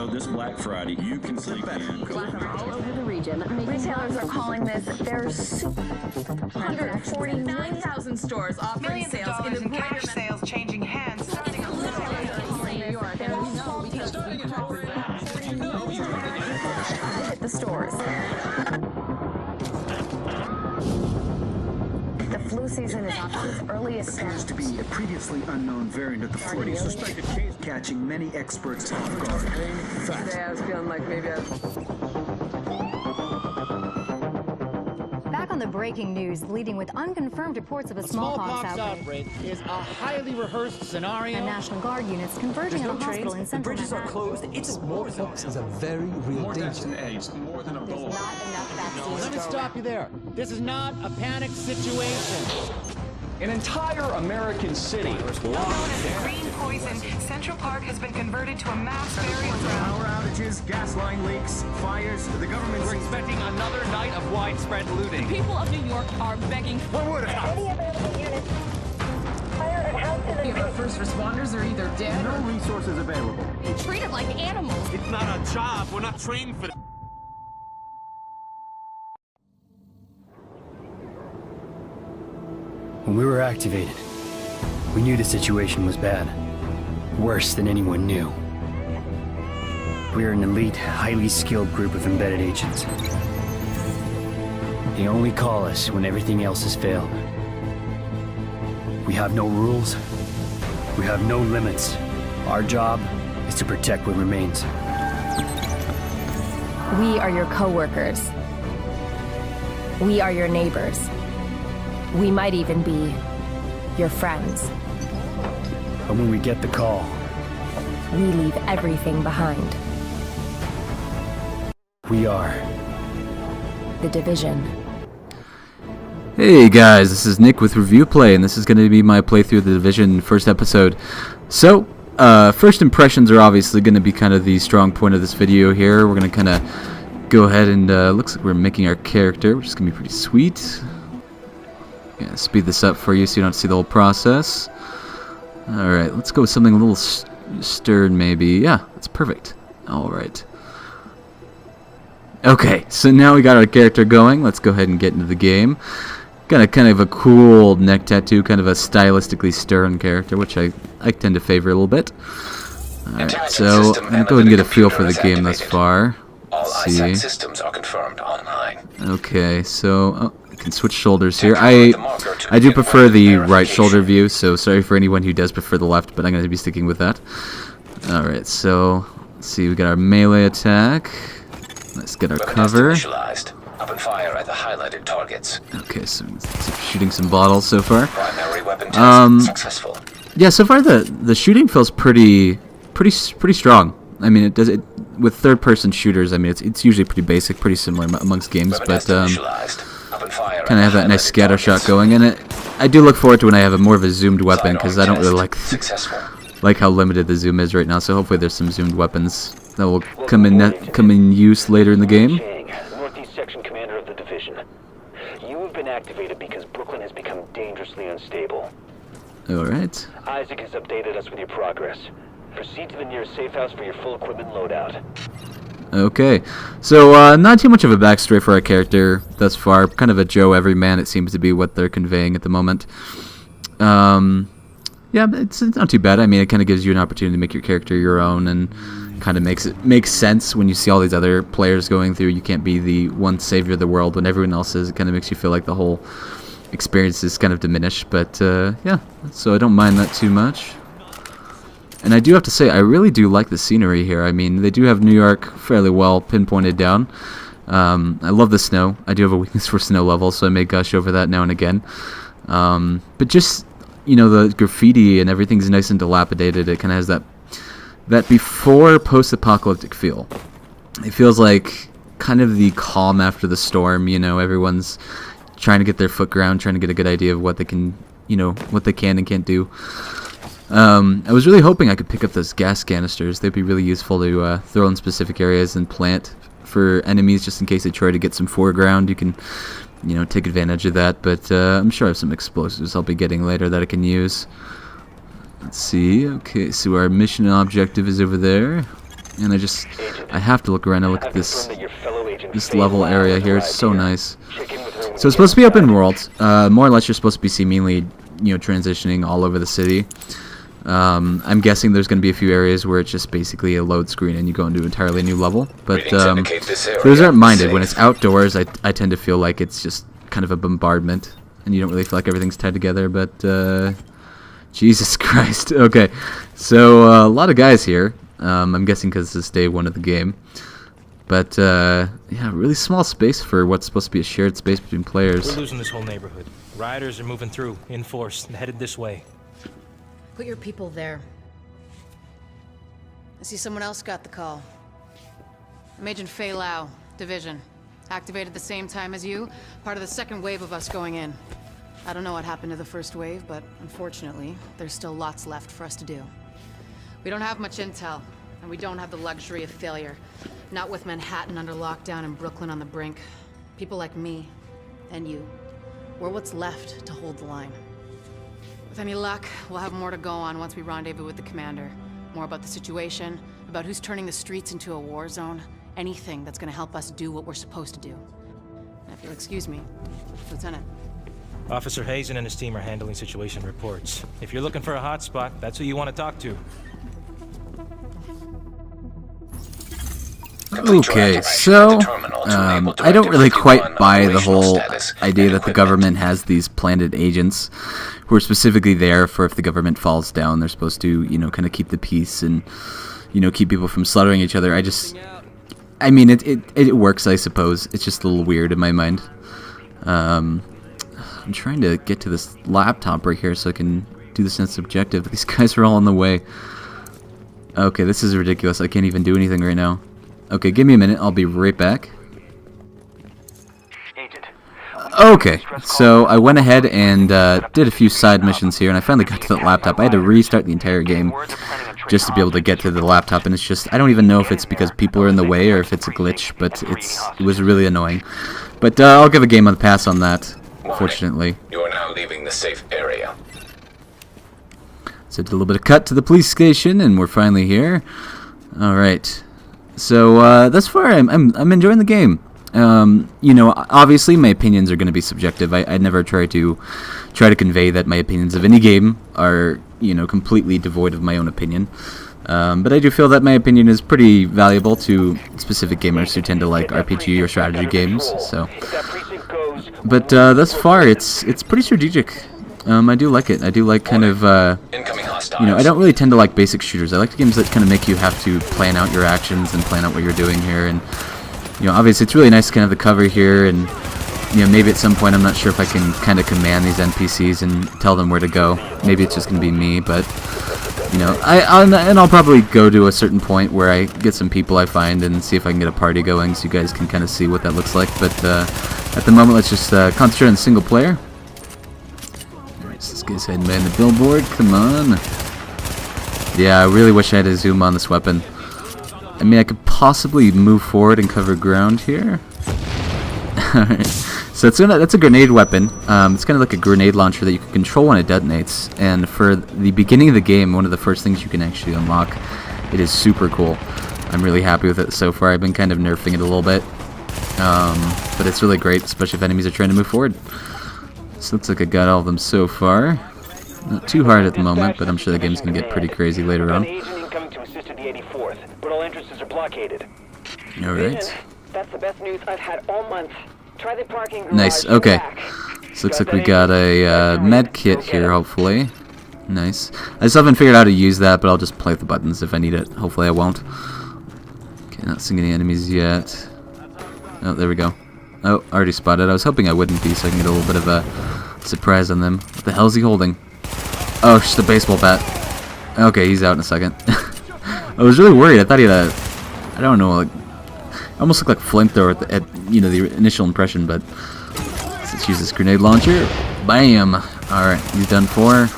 So this Black Friday, you can sleep in. All over the region. Retailers are calling this their 149,000 stores offering Millions of sales dollars in cash greater sales changing hands. Starting New York, and we know because hit the stores. The flu season is off to its earliest Appears to be a previously unknown variant of the flu, suspected case catching many experts off guard. Today I was feeling like maybe Back on the breaking news, leading with unconfirmed reports of a smallpox outbreak. Is a highly rehearsed scenario. And National Guard units converging on a hospital in central bridges are closed. It's smallpox is a very real danger. AIDS, more than There's not enough vaccines. Let me stop you there. This is not a panic situation. An entire American city was known locked as down. green poison, Central Park has been converted to a mass burial ground. Power outages, gas line leaks, fires. The government's Expecting another night of widespread looting. people of New York are begging What would have? our first responders are either dead No resources available. or being treated like animals. It's not a job. We're not trained for that. When we were activated, we knew the situation was bad. Worse than anyone knew. We are an elite, highly skilled group of embedded agents. They only call us when everything else has failed. We have no rules. We have no limits. Our job is to protect what remains. We are your co-workers. We are your neighbors. We might even be your friends. But when we get the call, We leave everything behind. we are. The Division. Hey guys, this is Nick with Review Play, and this is going to be my playthrough of The Division first episode. So, first impressions are obviously going to be kind of the strong point of this video here. We're going to kind of go ahead and, looks like we're making our character, which is going to be pretty sweet. Yeah, speed this up for you so you don't see the whole process. Alright, let's go with something a little stern maybe. Yeah, that's perfect. Alright. Okay, so now we got our character going. Let's go ahead and get into the game. Got a kind of a cool neck tattoo, kind of a stylistically stern character, which I tend to favor a little bit. Alright, so I'm going to go ahead and get a feel for the game thus far. Let's see. Systems are confirmed online. Okay, so I can switch shoulders here. I do prefer the right shoulder view, so sorry for anyone who does prefer the left, but I'm going to be sticking with that. Alright, so let's see, we got our melee attack. Let's get our cover. Open fire at the highlighted targets. Okay, so shooting some bottles so far. Primary weapon test successful. Yeah, so far the shooting feels pretty strong. I mean, it with third-person shooters. I mean, it's usually pretty basic, pretty similar amongst games, but kind of have that nice scatter shot going in it. I do look forward to when I have a more of a zoomed weapon because I don't really like how limited the zoom is right now. So hopefully there's some zoomed weapons that will come in use later in the game. Northeast Section Commander of the Division. You have been activated because Brooklyn has become dangerously unstable. Alright. Isaac has updated us with your progress. Proceed to the nearest safe house for your full equipment loadout. Okay, so not too much of a backstory for our character thus far. Kind of a Joe everyman, it seems to be what they're conveying at the moment. Yeah, it's not too bad. I mean, it kind of gives you an opportunity to make your character your own, and kind of makes sense when you see all these other players going through. You can't be the one savior of the world when everyone else is. It kind of makes you feel like the whole experience is kind of diminished. But yeah, so I don't mind that too much. And I do have to say, I really do like the scenery here. I mean, they do have New York fairly well pinpointed down. I love the snow. I do have a weakness for snow levels, so I may gush over that now and again. But just, you know, the graffiti and everything's nice and dilapidated. It kind of has that before post-apocalyptic feel. It feels like kind of the calm after the storm. You know, everyone's trying to get their foot ground, trying to get a good idea of what they can, you know, what they can and can't do. I was really hoping I could pick up those gas canisters. They'd be really useful to throw in specific areas and plant for enemies, just in case they try to get some foreground. You can, you know, take advantage of that. But I'm sure I have some explosives I'll be getting later that I can use. Let's see. Okay, so our mission objective is over there. And I have to look around and look at this level area here. It's so nice. So it's supposed to be open world. More or less, you're supposed to be seemingly, transitioning all over the city. I'm guessing there's going to be a few areas where it's just basically a load screen and you go into an entirely new level. But for those that aren't minded, when it's outdoors, I tend to feel like it's just kind of a bombardment, and you don't really feel like everything's tied together. But Jesus Christ. Okay, so a lot of guys here. I'm guessing because this is day 1 of the game. But, yeah, really small space for what's supposed to be a shared space between players. We're losing this whole neighborhood. Rioters are moving through, in force, and headed this way. Put your people there. I see someone else got the call. I'm Agent Fei Lau, Division. Activated the same time as you, part of the second wave of us going in. I don't know what happened to the first wave, but unfortunately, there's still lots left for us to do. We don't have much intel, and we don't have the luxury of failure. Not with Manhattan under lockdown and Brooklyn on the brink. People like me, and you, we're what's left to hold the line. With any luck, we'll have more to go on once we rendezvous with the commander. More about the situation, about who's turning the streets into a war zone. Anything that's gonna help us do what we're supposed to do. And if you'll excuse me, Lieutenant. Officer Hazen and his team are handling situation reports. If you're looking for a hotspot, that's who you want to talk to. Okay, so I don't really quite buy the whole idea that the government has these planted agents who are specifically there for if the government falls down, they're supposed to, kind of keep the peace and, keep people from slaughtering each other. I mean, it works, I suppose. It's just a little weird in my mind. I'm trying to get to this laptop right here so I can do this next objective. These guys are all in the way. Okay, this is ridiculous. I can't even do anything right now. Okay, give me a minute. I'll be right back. Okay, so I went ahead and did a few side missions here, and I finally got to the laptop. I had to restart the entire game just to be able to get to the laptop, and it's just, I don't even know if it's because people are in the way or if it's a glitch, but it was really annoying. But I'll give a game a pass on that, fortunately. You are now leaving the safe area. So did a little bit of cut to the police station, and we're finally here. Alright. So thus far, I'm enjoying the game. Obviously my opinions are going to be subjective. I never try to convey that my opinions of any game are, completely devoid of my own opinion. But I do feel that my opinion is pretty valuable to specific gamers who tend to like RPG or strategy games. So, but thus far, it's pretty strategic. I do like it. I do like kind of, I don't really tend to like basic shooters. I like the games that kind of make you have to plan out your actions and plan out what you're doing here. And, obviously it's really nice to kind of have the cover here. And, maybe at some point I'm not sure if I can kind of command these NPCs and tell them where to go. Maybe it's just going to be me, but, I'll probably go to a certain point where I get some people I find and see if I can get a party going so you guys can kind of see what that looks like. But at the moment, let's just concentrate on single player. This guy's heading behind the billboard. Come on. Yeah, I really wish I had a zoom on this weapon. I mean, I could possibly move forward and cover ground here. Alright. So that's a grenade weapon. It's kind of like a grenade launcher that you can control when it detonates. And for the beginning of the game, one of the first things you can actually unlock, it is super cool. I'm really happy with it so far. I've been kind of nerfing it a little bit. But it's really great, especially if enemies are trying to move forward. So looks like I got all of them so far. Not too hard at the moment, but I'm sure the game's going to get pretty crazy later on. Alright. That's the best news I've had all month. Try the parking garage. Nice, okay. So looks like we got a med kit here, hopefully. Nice. I just haven't figured out how to use that, but I'll just play with the buttons if I need it. Hopefully I won't. Okay, not seeing any enemies yet. Oh, there we go. Oh, already spotted. I was hoping I wouldn't be, so I can get a little bit of a surprise on them. What the hell is he holding? Oh, just a baseball bat. Okay, he's out in a second. I was really worried. I thought he had a, I don't know, like, almost looked like a flamethrower at the initial impression, but let's use this grenade launcher. Bam! Alright, he's done for.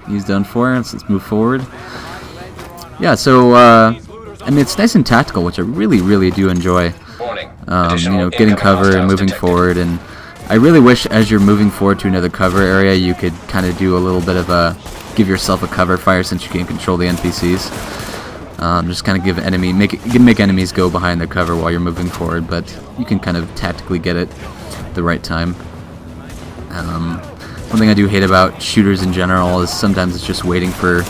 He's done for. Let's move forward. Yeah, so, I mean, it's nice and tactical, which I really, really do enjoy. Getting cover and moving forward, and I really wish as you're moving forward to another cover area, you could kind of do a little bit of a, give yourself a cover fire since you can control the NPCs. Just kind of make enemies go behind their cover while you're moving forward, but you can kind of tactically get it at the right time. One thing I do hate about shooters in general is sometimes it's just waiting for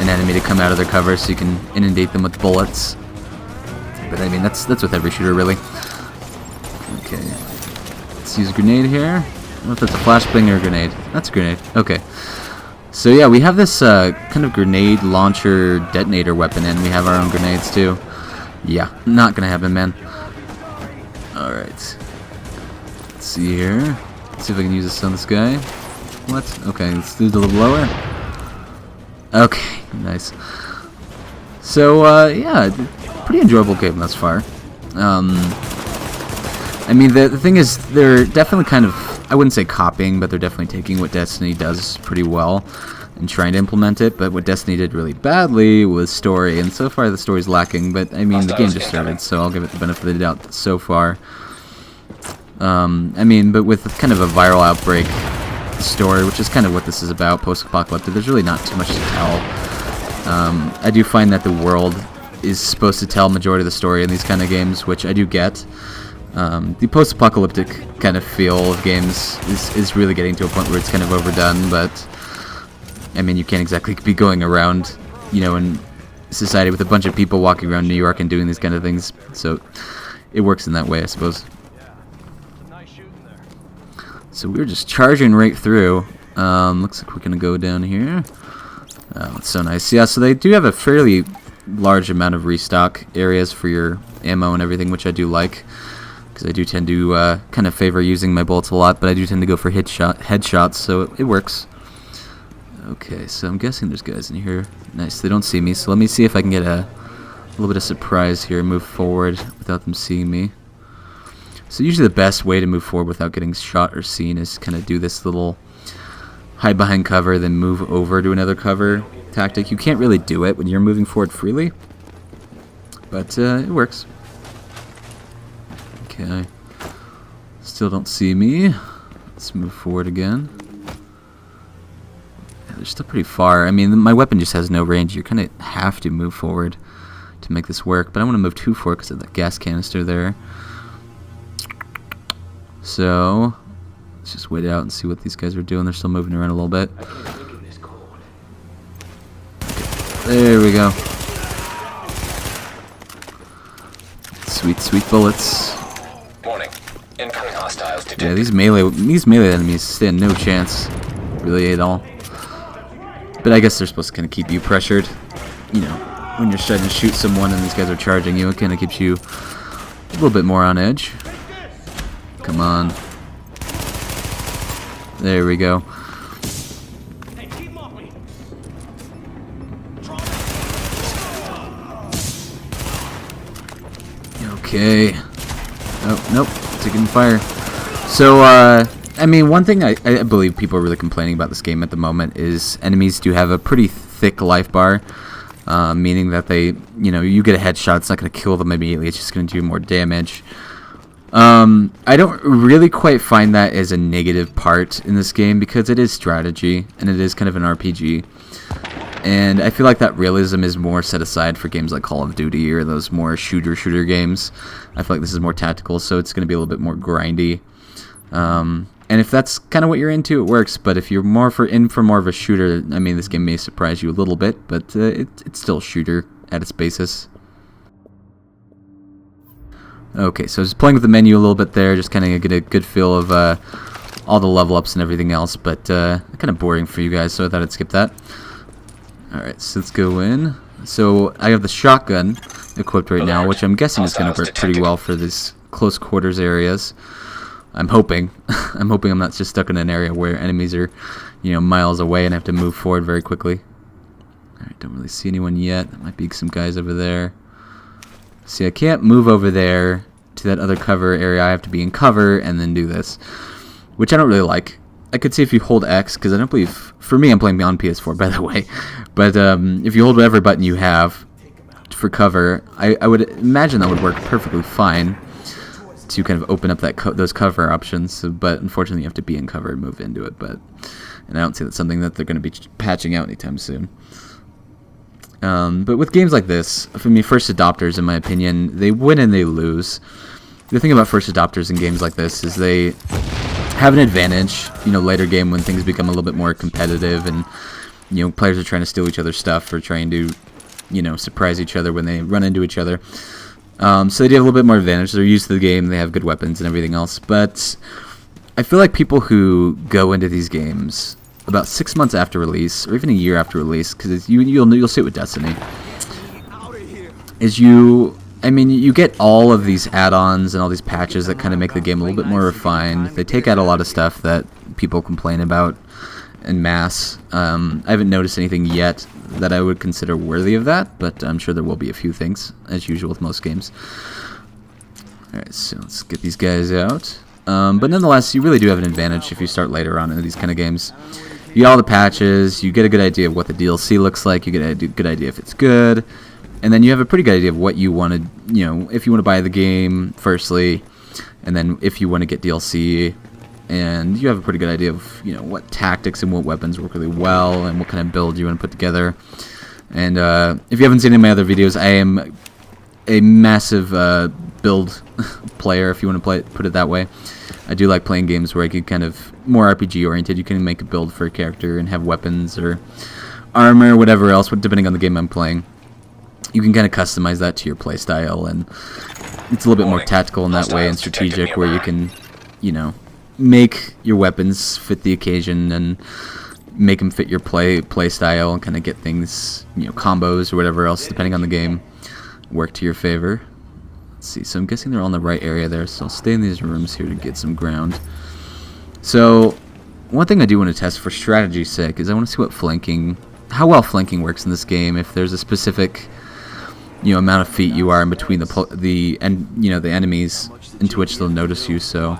an enemy to come out of their cover so you can inundate them with bullets. But I mean, that's with every shooter, really. Okay, let's use a grenade here. I don't know if that's a flashbang or a grenade. That's a grenade. Okay. So yeah, we have this kind of grenade launcher detonator weapon, and we have our own grenades too. Yeah, not gonna happen, man. Alright. Let's see here. Let's see if I can use this on this guy. What? Okay, let's do it a little lower. Okay, nice. So, yeah, pretty enjoyable game thus far. I mean, the thing is, they're definitely kind of, I wouldn't say copying, but they're definitely taking what Destiny does pretty well and trying to implement it. But what Destiny did really badly was story, and so far the story's lacking. But, I mean, the game just started, so I'll give it the benefit of the doubt so far. I mean, but with kind of a viral outbreak story, which is kind of what this is about, post-apocalyptic, there's really not too much to tell. I do find that the world is supposed to tell majority of the story in these kind of games, which I do get. The post-apocalyptic kind of feel of games is really getting to a point where it's kind of overdone, but I mean, you can't exactly be going around, you know, in society with a bunch of people walking around New York and doing these kind of things, so it works in that way, I suppose. So we're just charging right through. Looks like we're gonna go down here. Oh, it's so nice. Yeah, so they do have a fairly large amount of restock areas for your ammo and everything, which I do like, because I do tend to kind of favor using my bullets a lot, but I do tend to go for headshots, so it works. Okay, so I'm guessing there's guys in here. Nice, they don't see me, so let me see if I can get a little bit of surprise here, move forward without them seeing me. So usually the best way to move forward without getting shot or seen is kind of do this little hide behind cover, then move over to another cover tactic. You can't really do it when you're moving forward freely, but it works. Okay, still don't see me. Let's move forward again. Yeah, they're still pretty far. I mean, my weapon just has no range. You kind of have to move forward to make this work, but I want to move too forward because of that gas canister there. So let's just wait out and see what these guys are doing. They're still moving around a little bit. Okay, there we go. Sweet, sweet bullets. Warning. Incoming hostiles detected. Yeah, these melee enemies stand no chance, really, at all. But I guess they're supposed to kind of keep you pressured. You know, when you're starting to shoot someone and these guys are charging you, it kind of keeps you a little bit more on edge. Come on. There we go. Okay. Oh, nope. Taking fire. So, I mean, one thing I believe people are really complaining about this game at the moment is enemies do have a pretty thick life bar. Meaning that they, you know, you get a headshot, it's not going to kill them immediately, it's just going to do more damage. I don't really quite find that as a negative part in this game because it is strategy and it is kind of an RPG. And I feel like that realism is more set aside for games like Call of Duty or those more shooter games. I feel like this is more tactical, so it's going to be a little bit more grindy. And if that's kind of what you're into, it works. But if you're in for more of a shooter, I mean, this game may surprise you a little bit, but it's still a shooter at its basis. Okay, so just playing with the menu a little bit there, just kind of get a good feel of all the level ups and everything else, but kind of boring for you guys, so I thought I'd skip that. Alright, so let's go in. So I have the shotgun equipped right now, which I'm guessing is going to work pretty well for these close quarters areas. I'm hoping. I'm hoping I'm not just stuck in an area where enemies are, you know, miles away and I have to move forward very quickly. Alright, don't really see anyone yet. There might be some guys over there. See, I can't move over there to that other cover area. I have to be in cover and then do this, which I don't really like. I could see if you hold X, because I don't believe... For me, I'm playing on PS4, by the way. But if you hold whatever button you have for cover, I would imagine that would work perfectly fine to kind of open up that those cover options. So, but unfortunately, you have to be in cover and move into it. And I don't see that's something that they're going to be patching out anytime soon. But with games like this, for me, first adopters, in my opinion, they win and they lose. The thing about first adopters in games like this is they have an advantage, later game when things become a little bit more competitive and, players are trying to steal each other's stuff or trying to, surprise each other when they run into each other. So they do have a little bit more advantage. They're used to the game, they have good weapons and everything else. But I feel like people who go into these games about 6 months after release, or even a year after release, because you'll see it with Destiny, is you get all of these add-ons and all these patches that kind of make the game a little bit more refined. They take out a lot of stuff that people complain about en masse. I haven't noticed anything yet that I would consider worthy of that, but I'm sure there will be a few things, as usual with most games. Alright, so let's get these guys out. But nonetheless, you really do have an advantage if you start later on in these kind of games. You get all the patches, you get a good idea of what the DLC looks like, you get a good idea if it's good, and then you have a pretty good idea of what you want to, if you want to buy the game, firstly, and then if you want to get DLC, and you have a pretty good idea of, what tactics and what weapons work really well, and what kind of build you want to put together. And if you haven't seen any of my other videos, I am a massive build player, if you want to put it that way. I do like playing games where I can kind of more RPG oriented. You can make a build for a character and have weapons or armor or whatever else, depending on the game I'm playing. You can kind of customize that to your playstyle, and it's a little bit more tactical in that way and strategic, where you can, make your weapons fit the occasion and make them fit your play style and kind of get things, combos or whatever else, depending on the game, work to your favor. Let's see, so I'm guessing they're all in the right area there, so I'll stay in these rooms here to get some ground. So, one thing I do want to test for strategy's sake is I want to see how well flanking works in this game, if there's a specific, amount of feet you are in between the enemies into which they'll notice you. So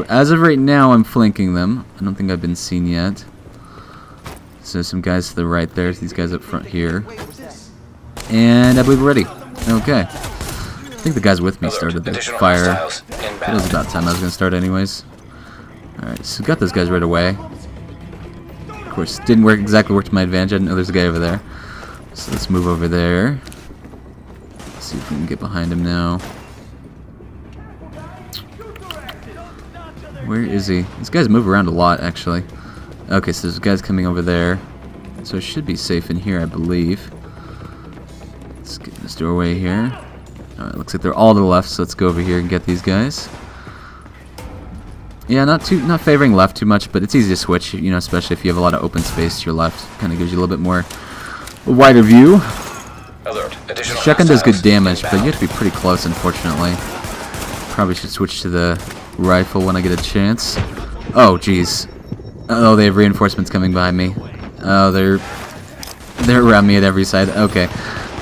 as of right now, I'm flanking them. I don't think I've been seen yet. So some guys to the right there, these guys up front here. And I believe we're ready. Okay. I think the guys with me started the fire. It was about time I was going to start anyways. Alright, so got those guys right away. Of course, didn't work to my advantage. I didn't know there's a guy over there. So let's move over there. Let's see if we can get behind him now. Where is he? These guys move around a lot, actually. Okay, so there's guys coming over there. So I should be safe in here, I believe. Let's get in this doorway here. Alright, looks like they're all to the left, so let's go over here and get these guys. Yeah, not favoring left too much, but it's easy to switch, especially if you have a lot of open space to your left. Kind of gives you a little bit more a wider view. Shotgun does good damage, but you have to be pretty close, unfortunately. Probably should switch to the rifle when I get a chance. Oh, jeez. Oh, they have reinforcements coming behind me. Oh, they're around me at every side. Okay,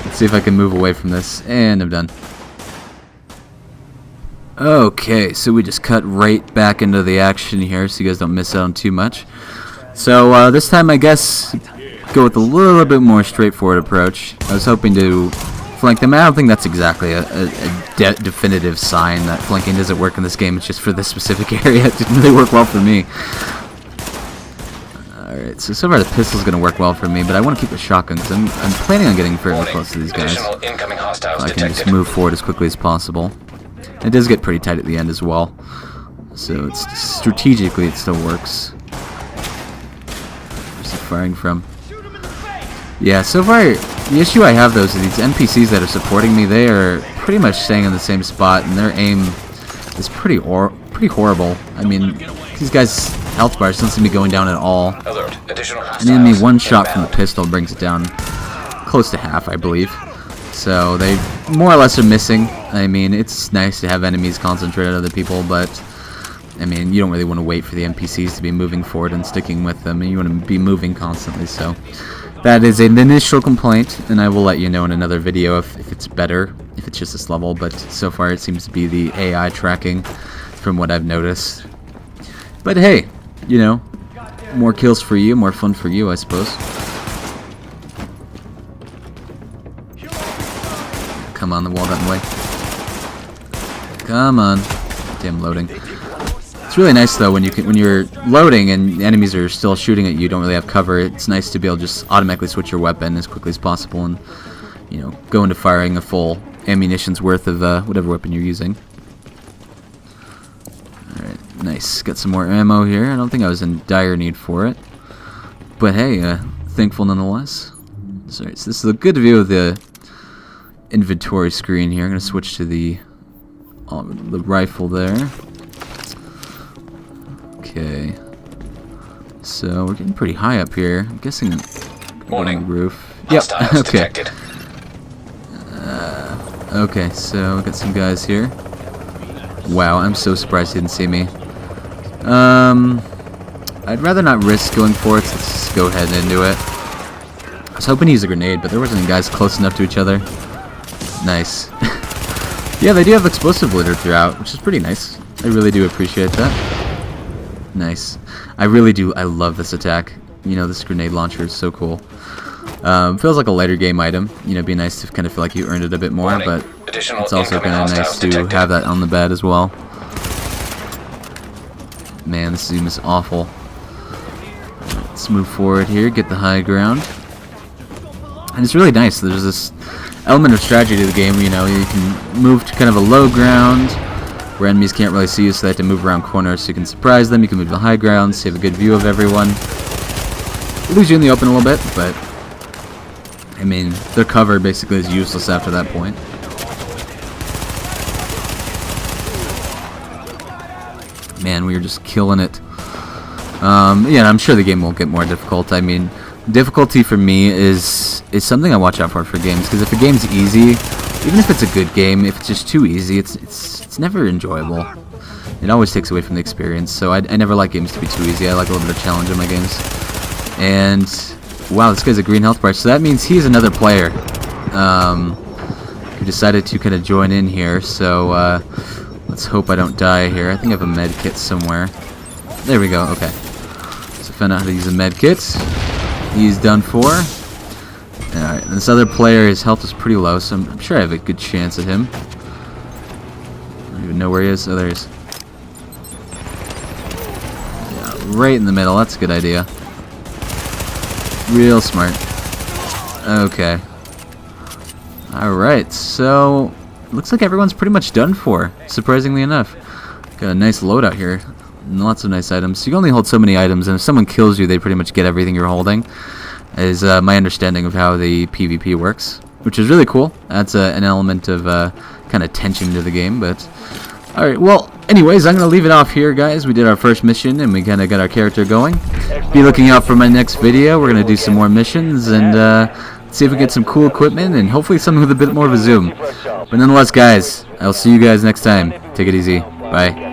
let's see if I can move away from this, and I'm done. Okay, so we just cut right back into the action here, so you guys don't miss out on too much. So this time, I guess, go with a little bit more straightforward approach. I was hoping to flank them. I don't think that's exactly a definitive sign that flanking doesn't work in this game. It's just for this specific area. It didn't really work well for me. Alright, so far the pistol's going to work well for me, but I want to keep a shotgun because I'm planning on getting fairly close to these guys. So I can just move forward as quickly as possible. It does get pretty tight at the end as well. So it's strategically it still works. Where's he firing from? Yeah, so far the issue I have though is these NPCs that are supporting me, they are pretty much staying in the same spot, and their aim is pretty horrible. I mean, these guys' health bars don't seem to be going down at all. And then one shot from the pistol brings it down close to half, I believe. So they more or less are missing. I mean, it's nice to have enemies concentrate on other people, but I mean, you don't really want to wait for the NPCs to be moving forward and sticking with them, and you want to be moving constantly. So that is an initial complaint, and I will let you know in another video if it's better, if it's just this level, but so far it seems to be the AI tracking from what I've noticed. But hey, more kills for you, more fun for you, I suppose. Come on, the wall that way. Come on. Damn loading. It's really nice though when you're loading and enemies are still shooting at you, don't really have cover. It's nice to be able to just automatically switch your weapon as quickly as possible and, you know, go into firing a full ammunition's worth of whatever weapon you're using. All right, nice. Got some more ammo here. I don't think I was in dire need for it, but hey, thankful nonetheless. Sorry, so this is a good view of the inventory screen here. I'm gonna switch to the rifle there. Okay, so we're getting pretty high up here. I'm guessing on the roof. Yep. Okay. Okay, so we got some guys here. Wow, I'm so surprised he didn't see me. I'd rather not risk going for it. So let's just go ahead and do it. I was hoping to use a grenade, but there wasn't any guys close enough to each other. Nice. Yeah, they do have explosive litter throughout, which is pretty nice. I really do appreciate that. Nice. I really do. I love this attack. You know, this grenade launcher is so cool. Feels like a later game item. You know, it'd be nice to kind of feel like you earned it a bit more, but it's also kind of nice to have that on the bed as well. Man, this zoom is awful. Let's move forward here, get the high ground. And it's really nice. There's this element of strategy to the game. You know, you can move to kind of a low ground where enemies can't really see you, so they have to move around corners so you can surprise them. You can move to the high ground, so you have a good view of everyone. It leaves you in the open a little bit, but I mean, their cover basically is useless after that point. Man, we are just killing it. Yeah, I'm sure the game will get more difficult. I mean, difficulty for me is something I watch out for games, because if a game's easy, even if it's a good game, if it's just too easy, it's never enjoyable. It always takes away from the experience. So I never like games to be too easy. I like a little bit of challenge in my games. And wow, this guy's a green health bar, so that means he's another player who decided to kind of join in here. So let's hope I don't die here. I think I have a med kit somewhere. There we go. Okay. So I found out how to use a med kit. He's done for. Alright, this other player, his health is pretty low, so I'm sure I have a good chance at him. I don't even know where he is. Oh, there he is. Yeah, right in the middle. That's a good idea. Real smart. Okay. Alright, so looks like everyone's pretty much done for, surprisingly enough. Got a nice loadout here. Lots of nice items. You can only hold so many items, and if someone kills you, they pretty much get everything you're holding. Is my understanding of how the PvP works, which is really cool. That's an element of kind of tension to the game. But alright, well, anyways, I'm going to leave it off here, guys. We did our first mission, and we kind of got our character going. Be looking out for my next video. We're going to do some more missions, and see if we get some cool equipment, and hopefully something with a bit more of a zoom. But nonetheless, guys, I'll see you guys next time. Take it easy. Bye.